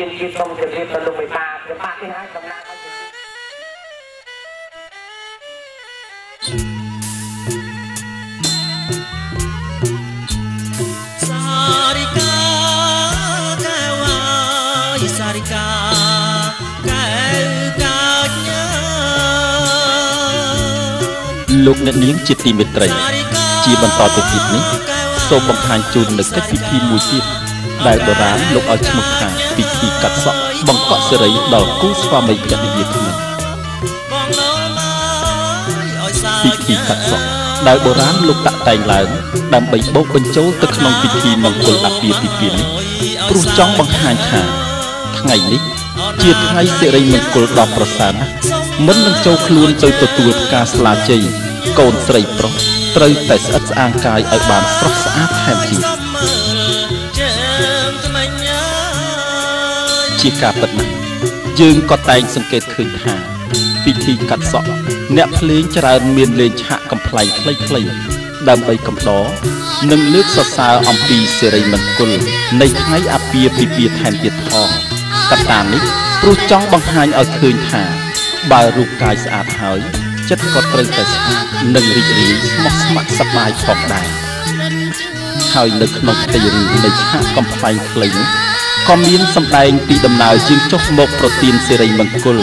ជាជាសូមជម្រាបទៅលោកមេតាខ្ញុំបាទនេះហើយតំណាងសារិកាកែវ៉ាយសារិកាកែវកាញ់លោកអ្នកនាងជាទីមេត្រីជាបន្តទៅទៀតនេះសូមបង្ហាញជូននូវកិច្ចពិធីមួយទៀតដែលបុរាណលោកឲ្យឈ្មោះថាពិធីកាត់សក់បង្កក់សិរីដល់គូស្វាមីភរិយាថ្មីពិធីកាត់សក់ដែលបុរាណលោកតាក់តែងឡើងដើម្បីបូកបញ្ចូលទៅក្នុងពិធីមង្គលអាពាហ៍ពិពាហ៍នេះព្រោះចង់បង្ហាញថាថ្ងៃនេះជាថ្ងៃសិរីមង្គលដ៏ប្រសើរណាស់មិននឹងចូលខ្លួនទៅទទួលផ្កាស្លាជ័យកូនស្រីប្រុសត្រូវតែស្អិតស្អាងកាយឲ្យបានស្រស់ស្អាតថែមទៀតជាការពិតណាស់យើងក៏តែងសង្កេតឃើញថាពិធីកាត់សក់អ្នកភ្លេងច្រើនមានលេងឆាកកំ ប្លែងខ្លីៗដើម្បីកំដរនិងលើកសរសើរអំពីសិរីមង្គលនៃថ្ងៃអាពាហ៍ពិពាហ៍ថែមទៀតផងកត្តានេះព្រោះចង់បង្ហាញឲ្យឃើញថាបើរូបកាយស្អាតហើយចិត្តក៏ត្រូវតែស្អាតនិងរីករាយស្មោះស្ម័គ្រសប្បាយផងដែរហើយនៅក្នុងផ្ទៃរឿងនៃឆាកកំ ប្លែងខ្លីនេះក៏មានសម្ដែងពីដំណើរជាងចុះមកប្រទានសិរីមង្គល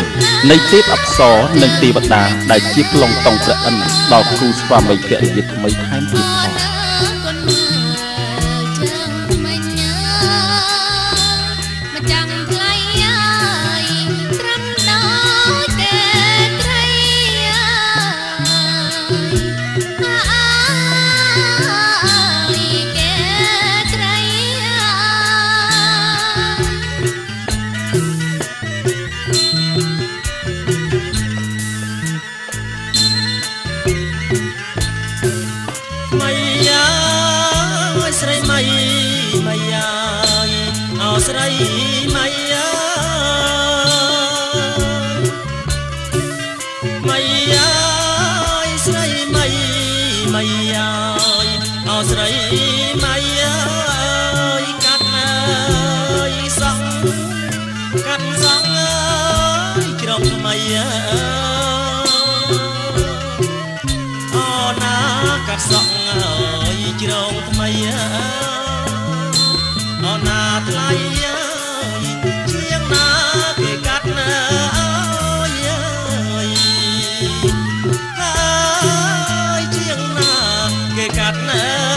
នៃទេពអប្សរនិងទេវតាដែលជាក្លងតុងព្រះឥន្ទដល់គូស្វាមីភរិយាថ្មីថែមទៀតផងស្រីម៉ៃម៉ៃស្រីម៉ៃម៉ៃអោស្រីម៉ៃកាត់សងជ្រងថ្មីអូណាកាត់សងជ្រងថ្មីអូណាថ្លៃជាងណាគេកាត់ណាហើយជាងណាគេកាត់ណា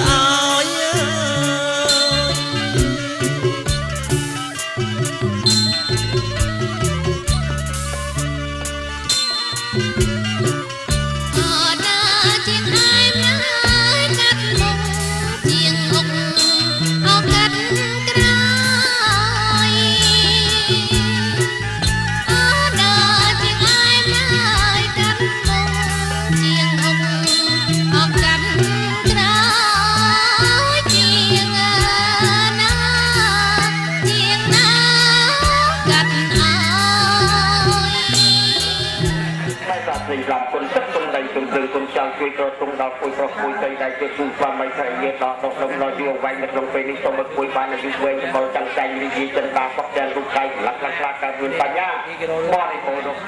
ជួយប្រទងដល់ពុយប្រុសពុយស្រីដែលជាគូស្វាមីភរិយាដល់ដកដងដល់យូរវែងនៅក្នុងពេលនេះសូមឲ្យពុយបានអាយុវែងសម្បល់ចាំងចាញ់រីករាយចិនតាសុខទាំងរូបកាយលក្ខណៈខ្លះកើតមានបញ្ញាបរិបូរណ៍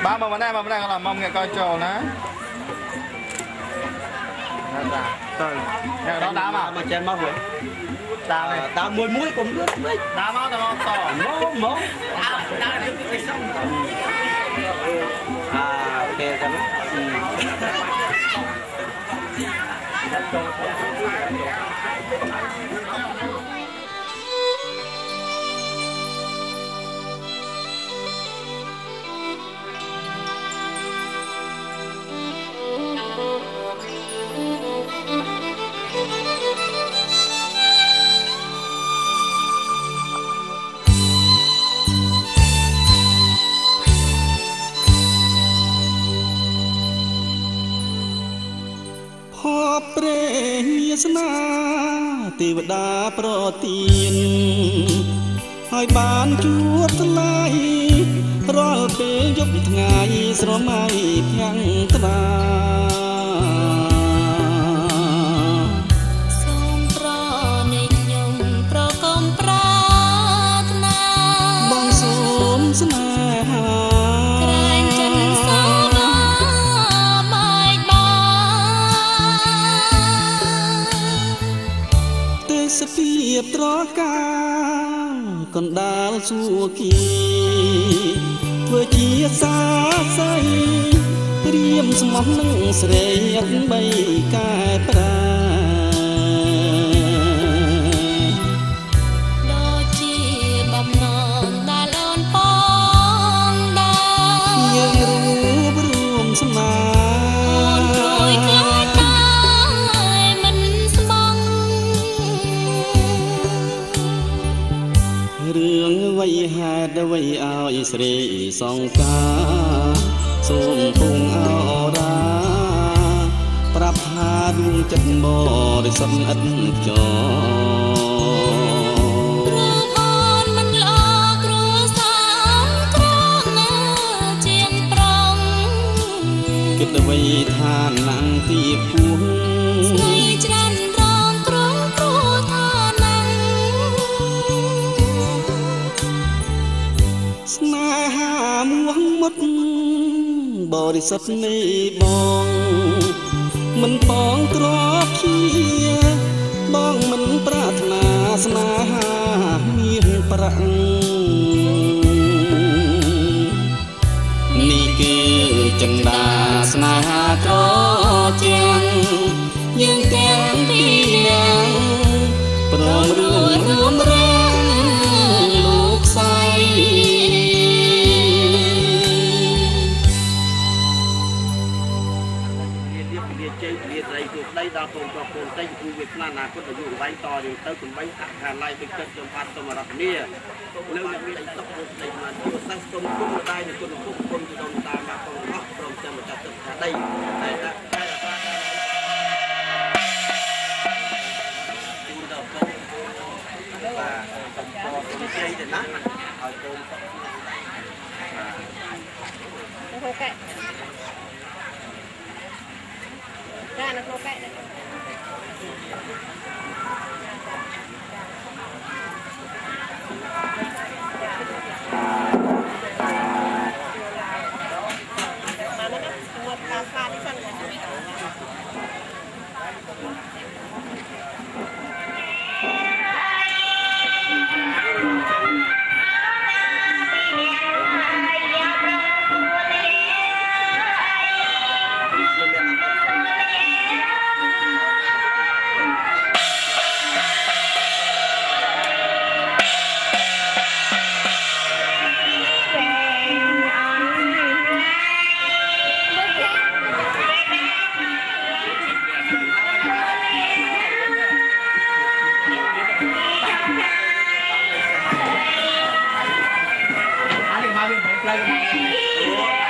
បាទមកណាកន្លងមកងាកកោចូលណាទៅអ្នកដល់ដើមមកចេញមកវិញដើមមួយកុំលឿនពេកដើមមកតមកដើរទៅសុំអូខេចឹងព្រះញាសនាទេវតាប្រទានហើយបានជួបថ្លៃរាល់ពេលយប់ថ្ងៃស្រមៃភាំងត្រាសូមប្រណិញខ្ញុំប្រកុំប្រាថ្ កណ្ដាលសួគ៌ធ្វើជាសាស័យត្រៀមស្មោះនឹងស្រីអត់បីកែប្រាដូចជាបំណងដែលអូនបងដែរយើងរួមស្នេហ៍អូនព្រួយខ្លាចតែមិនស្បង់រឿងអ្វីហេតុអ្វីឲ្យស្រីសង្ការសូមពងអរាប្រាប់ថាដួងចិត្តបរិសុទ្ធឥតចោព្រោះអូនមិនល្អគ្រួសារក្រងណាជាងប្រងគិតអ្វីថាណាំងពីពួងស្នេហ៍ច្រើនរងគ្រោះព្រោះថាណាំងស្នេហាមួងមុតបរិសុទ្ធនៃបងមិនបងទ្របជាបងមិនប្រាថ្នាស្នេហាមានប្រាក់នេះគឺចិន្តាស្នេហាត្រជាងយើងទាំងពីរនាក់ព្រមរួមរាំលោកស្រីដល់កូនប្រុសកូនស្រីគូវាខ្លាអនាគតអាយុវែងតរៀងទៅកុំបីអខាឡៃពេកចិត្តខ្ញុំបាទសូមរតនានៅអ្នកមានអីតកស្ដីបានជួសាសគុំគុំដៃនៃគុណពុកគុំជីដូនតាមកកូនអស់ព្រមទាំងម្ចាស់ទឹកថាដីតែដាក់តែជូនដល់កូនបាទតំពរជ័យទៅណាឲ្យកូនសុខអូខេចានៅក្នុងកែដែរHãy subscribe cho kênh Ghiền Mì Gõ để không bỏ lỡ những video hấp dẫn